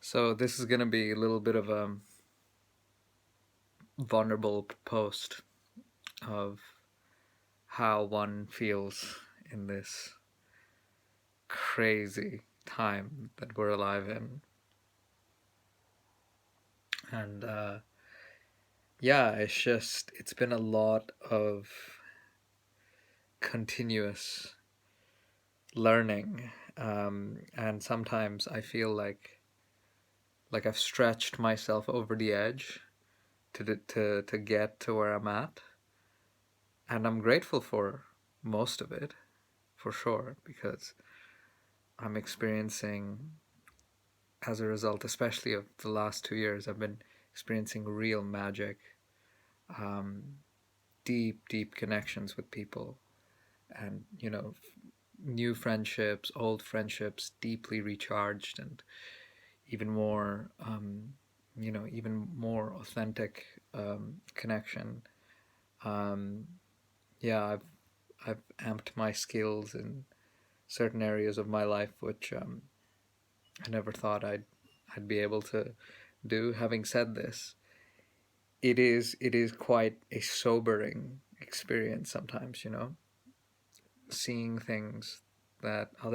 So this is going to be a little bit of a vulnerable post of how one feels in this crazy time that we're alive in. And yeah, it's been a lot of continuous learning. And sometimes I feel like I've stretched myself over the edge to get to where I'm at. And I'm grateful for most of it, for sure, because I'm experiencing, as a result, especially of the last 2 years, I've been experiencing real magic, um, deep connections with people, and new friendships, old friendships, deeply recharged, and even more, even more authentic connection. Um, yeah, I've amped my skills in certain areas of my life, which I never thought I'd be able to do. Having said this, it is quite a sobering experience sometimes, seeing things that a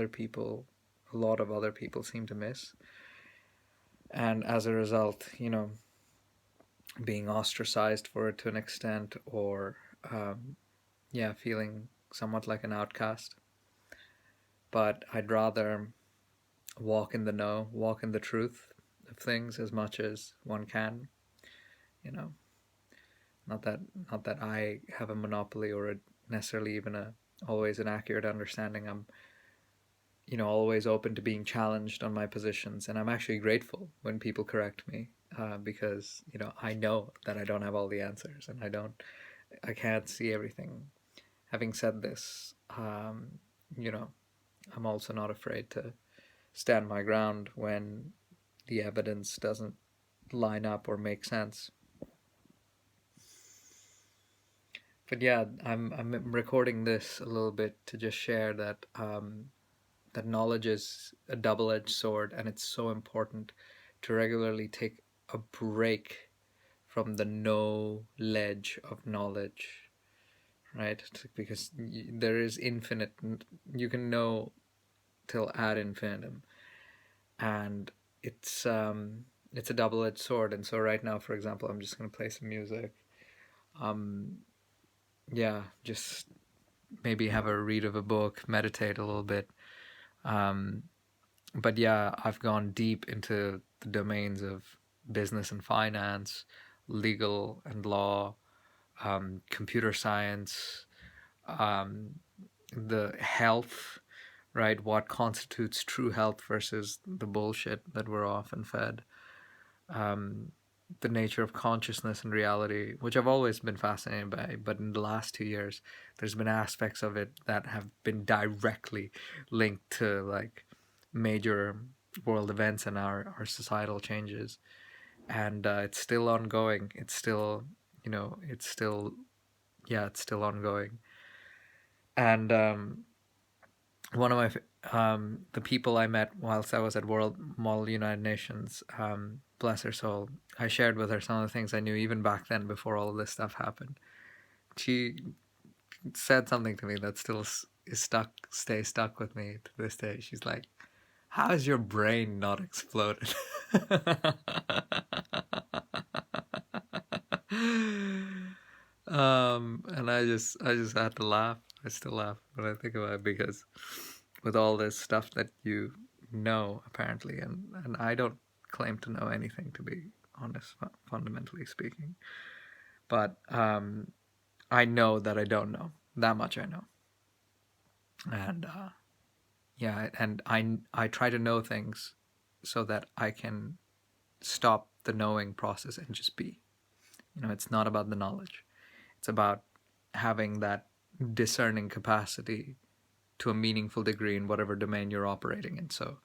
lot of other people seem to miss, and as a result, being ostracized for it to an extent, or yeah, feeling somewhat like an outcast. But I'd rather walk in the know, walk in the truth of things as much as one can, you know. Not that not that I have a monopoly or necessarily even a always an accurate understanding. I'm always open to being challenged on my positions, and I'm actually grateful when people correct me, because I know that I don't have all the answers, and I can't see everything. Having said this, you know I'm also not afraid to stand my ground when the evidence doesn't line up or make sense. But yeah, I'm recording this a little bit to just share that that knowledge is a double-edged sword, and it's so important to regularly take a break from the no ledge of knowledge, right? Because there is infinite. You can know till ad infinitum, and it's a double-edged sword. And so right now, for example, I'm just gonna play some music. Um, yeah, just maybe have a read of a book, meditate a little bit. Um, but yeah, I've gone deep into the domains of business and finance, legal and law, computer science, um, the health, right? What constitutes true health versus the bullshit that we're often fed. Um, the nature of consciousness and reality, which I've always been fascinated by, but in the last 2 years, there's been aspects of it that have been directly linked to like major world events and our societal changes, and it's still ongoing. It's still, it's still, yeah, it's still ongoing. And one of the people I met whilst I was at World Model United Nations, bless her soul, I shared with her some of the things I knew even back then before all of this stuff happened. She said something to me that still stays stuck with me to this day. She's like, "How is your brain not exploded?" And I just had to laugh. I still laugh when I think about it, because with all this stuff that you know, apparently, and I don't claim to know anything, to be honest, fundamentally speaking, but I know that I don't know. That much I know. And yeah, and I try to know things so that I can stop the knowing process and just be. It's not about the knowledge. It's about having that discerning capacity to a meaningful degree in whatever domain you're operating in. So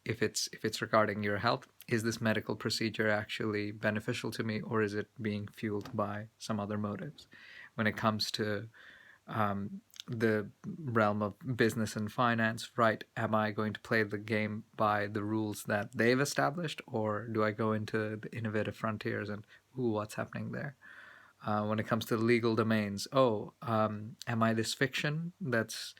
if it's regarding your health, is this medical procedure actually beneficial to me, or is it being fueled by some other motives? When it comes to the realm of business and finance, right? Am I going to play the game by the rules that they've established, or do I go into the innovative frontiers and ooh, what's happening there? When it comes to the legal domains, am I this fiction that's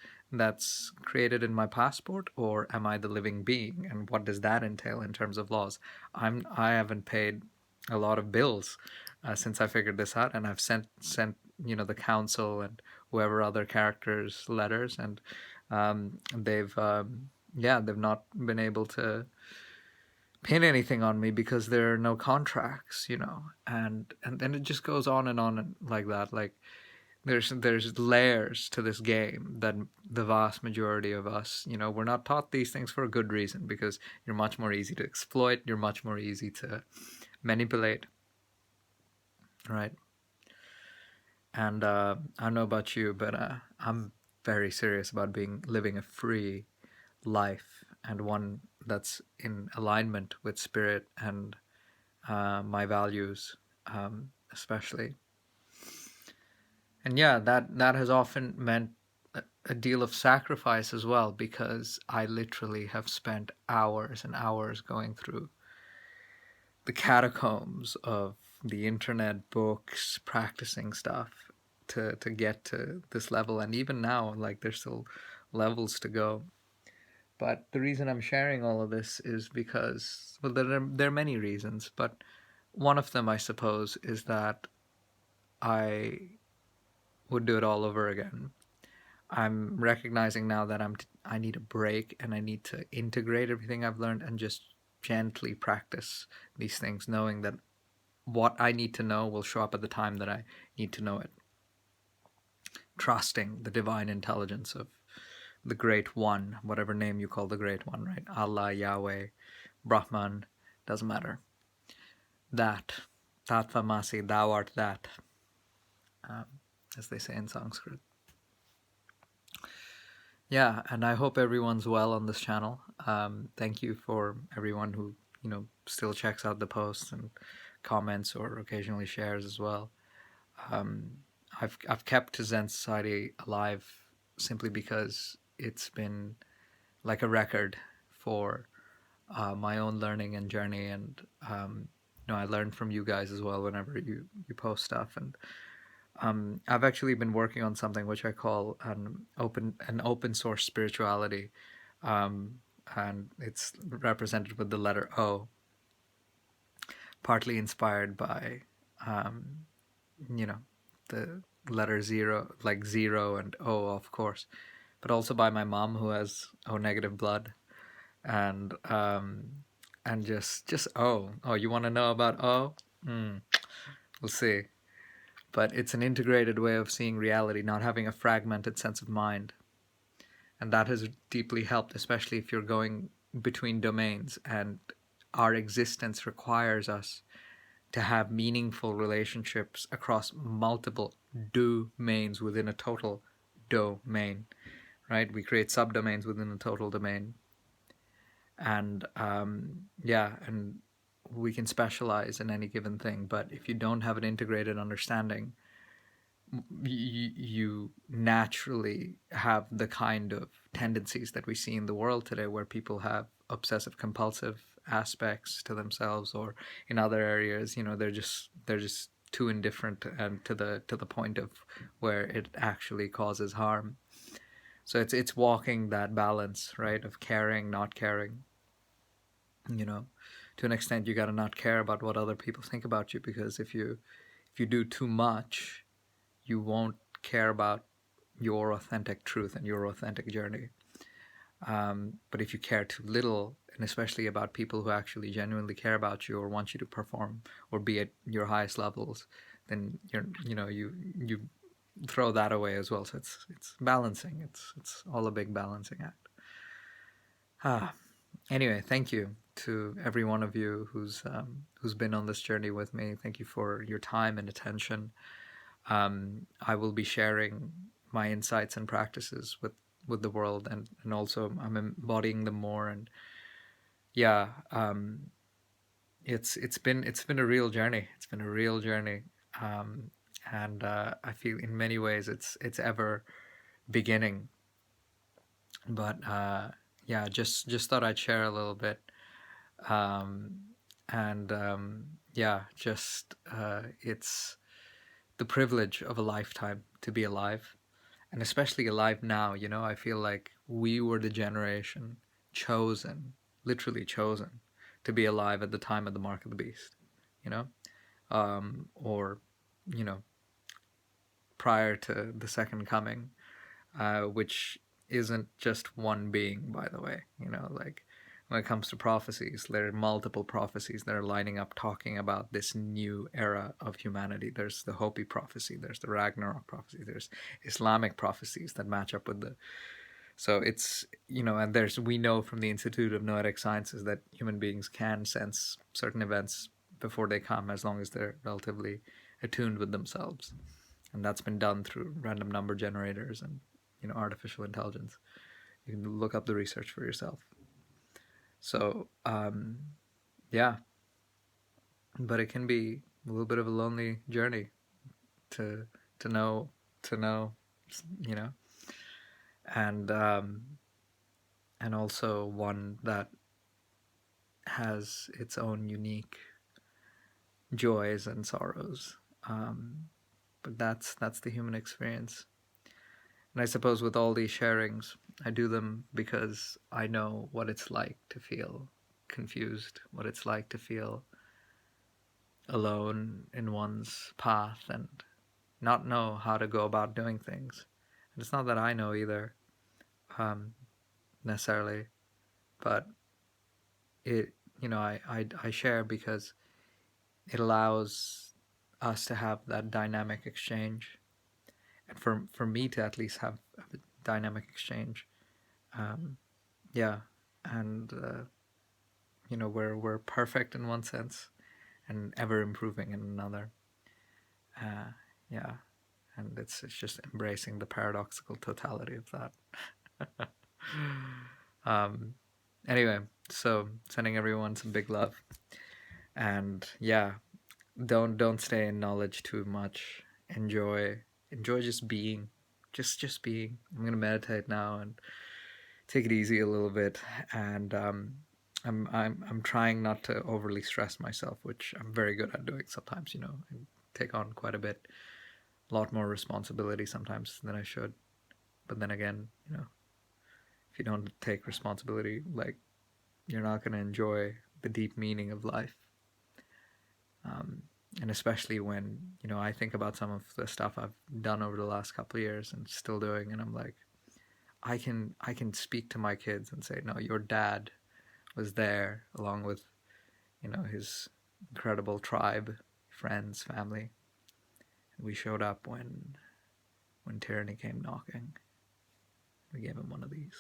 created in my passport, or am I the living being? And what does that entail in terms of laws? I haven't paid a lot of bills since I figured this out, and I've sent the council and whoever other characters letters, and they've not been able to pin anything on me because there are no contracts, and then it just goes on and on and like that. Like there's layers to this game that the vast majority of us, we're not taught these things for a good reason, because you're much more easy to exploit, you're much more easy to manipulate, right? And I don't know about you, but I'm very serious about living a free life, and one that's in alignment with spirit and my values, especially. And yeah, that has often meant a deal of sacrifice as well, because I literally have spent hours and hours going through the catacombs of the internet, books, practicing stuff to get to this level. And even now, like, there's still levels to go. But the reason I'm sharing all of this is because, well, there are many reasons, but one of them, I suppose, is that I would do it all over again. I'm recognizing now that I need a break, and I need to integrate everything I've learned and just gently practice these things, knowing that what I need to know will show up at the time that I need to know it. Trusting the divine intelligence of the Great One, whatever name you call the Great One, right? Allah, Yahweh, Brahman, doesn't matter. That, Tatvamasi, thou art that, as they say in Sanskrit. Yeah, and I hope everyone's well on this channel. Thank you for everyone who, still checks out the posts and comments or occasionally shares as well. I've kept Zen Society alive simply because it's been like a record for my own learning and journey, and I learn from you guys as well whenever you post stuff. And I've actually been working on something which I call an open source spirituality, and it's represented with the letter O, partly inspired by the letter zero, like zero and O, of course, but also by my mom, who has O negative blood, and just O. You want to know about O? We'll see. But it's an integrated way of seeing reality, not having a fragmented sense of mind. And that has deeply helped, especially if you're going between domains, and our existence requires us to have meaningful relationships across multiple domains within a total domain, right? We create subdomains within a total domain. And and we can specialize in any given thing, but if you don't have an integrated understanding, you naturally have the kind of tendencies that we see in the world today, where people have obsessive compulsive aspects to themselves, or in other areas, they're just too indifferent, and to the point of where it actually causes harm. So it's walking that balance, right, of caring, not caring. To an extent, you got to not care about what other people think about you, because if you do too much, you won't care about your authentic truth and your authentic journey. But if you care too little, and especially about people who actually genuinely care about you or want you to perform or be at your highest levels, then you throw that away as well. So it's balancing. It's all a big balancing act. Anyway, thank you to every one of you who's been on this journey with me. Thank you for your time and attention. I will be sharing my insights and practices with the world, and also I'm embodying them more. And yeah, it's been a real journey. It's been a real journey, and I feel in many ways it's ever beginning. But yeah, just thought I'd share a little bit. Um, and yeah, just it's the privilege of a lifetime to be alive, and especially alive now. I feel like we were the generation chosen, literally chosen, to be alive at the time of the mark of the beast. You know, or you know, prior to the second coming, which isn't just one being, by the way. Like when it comes to prophecies, there are multiple prophecies that are lining up talking about this new era of humanity. There's the Hopi prophecy, there's the Ragnarok prophecy, there's Islamic prophecies that match up with the. So it's, and we know from the Institute of Noetic Sciences that human beings can sense certain events before they come, as long as they're relatively attuned with themselves. And that's been done through random number generators and artificial intelligence. You can look up the research for yourself. So yeah, but it can be a little bit of a lonely journey to to know to know, you know, and also one that has its own unique joys and sorrows. But that's the human experience. And I suppose with all these sharings, I do them because I know what it's like to feel confused, what it's like to feel alone in one's path and not know how to go about doing things. And it's not that I know either, necessarily, but it, I share because it allows us to have that dynamic exchange, and for me to at least have a dynamic exchange. Um, yeah, and we're perfect in one sense and ever improving in another. Yeah, and it's just embracing the paradoxical totality of that. um, anyway, so sending everyone some big love, and yeah, don't stay in knowledge too much. Enjoy just being, just being. I'm gonna meditate now and take it easy a little bit, and I'm trying not to overly stress myself, which I'm very good at doing sometimes. I take on quite a lot more responsibility sometimes than I should. But then again, if you don't take responsibility, like, you're not going to enjoy the deep meaning of life. And especially when, I think about some of the stuff I've done over the last couple of years and still doing, and I'm like, I can speak to my kids and say, no, your dad was there along with, his incredible tribe, friends, family. And we showed up when tyranny came knocking. We gave him one of these.